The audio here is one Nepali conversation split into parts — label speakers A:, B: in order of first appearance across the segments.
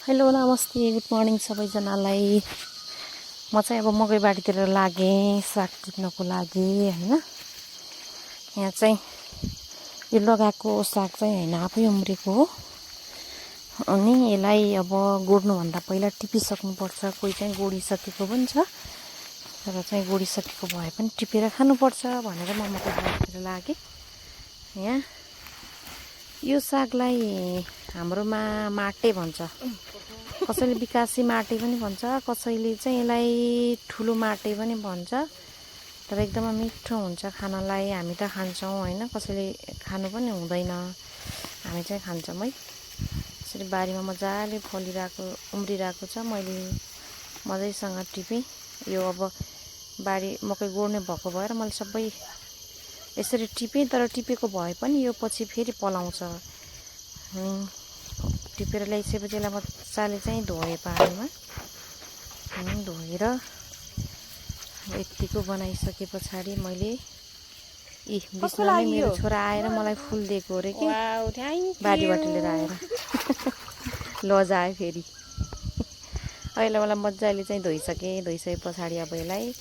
A: हेलो नमस्ते गुड मर्निङ सबैजनालाई। म चाहिँ अब मकैबारीतिर लागेँ साग टिप्नको लागि हैन। यहाँ चाहिँ यो लगाएको साग चाहिँ हैन आफै उम्रेको हो। अनि यसलाई अब गोड्नुभन्दा पहिला टिपिसक्नुपर्छ। कोही चाहिँ गोडिसकेको पनि छ, तर चाहिँ गोडिसकेको भए पनि टिपेर खानुपर्छ भनेर म मकैबारीतिर लागेँ। यहाँ यो सागलाई हाम्रोमा माटे भन्छ, कसैले विकासी माटे पनि भन्छ, कसैले चाहिँ यसलाई ठुलो माटे पनि भन्छ। तर एकदमै मिठो हुन्छ खानलाई। हामी त खान्छौँ हैन, कसैले खानु पनि हुँदैन, हामी चाहिँ खान्छौँ है। यसरी बारीमा मजाले फलिरहेको उम्रिरहेको छ। मैले मजैसँग टिपेँ। यो अब बारी मकै गोड्ने भएको भएर मैले सबै यसरी टिपेँ। तर टिपेको भए पनि यो पछि फेरि पलाउँछ। टिपेर ल्याइसकेपछि यसलाई मजाले चाहिँ धोएँ पानीमा। धोएर यत्तिको बनाइसके पछाडि मैले बिचमा नै मेरो छोरा आएर मलाई फुल दिएको अरे कि बारीबाट लिएर आएर लजायो फेरि। अहिले मलाई मजाले चाहिँ धोइसके पछाडि अब यसलाई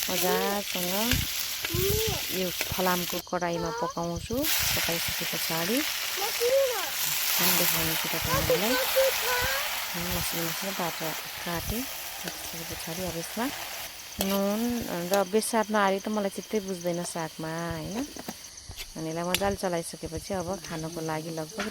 A: मजासँग यो फलामको कराईमा पकाउँछु। पकाइसके पछाडि देखाउँछु तपाईँहरूलाई। मसिनो पारेर काटेँ। त्यसपछि पछाडि अब यसमा नुन र बेसार नहाली त मलाई चित्तै बुझ्दैन सागमा हैन। अनि यसलाई मजाले चलाइसकेपछि अब खानको लागि लगभग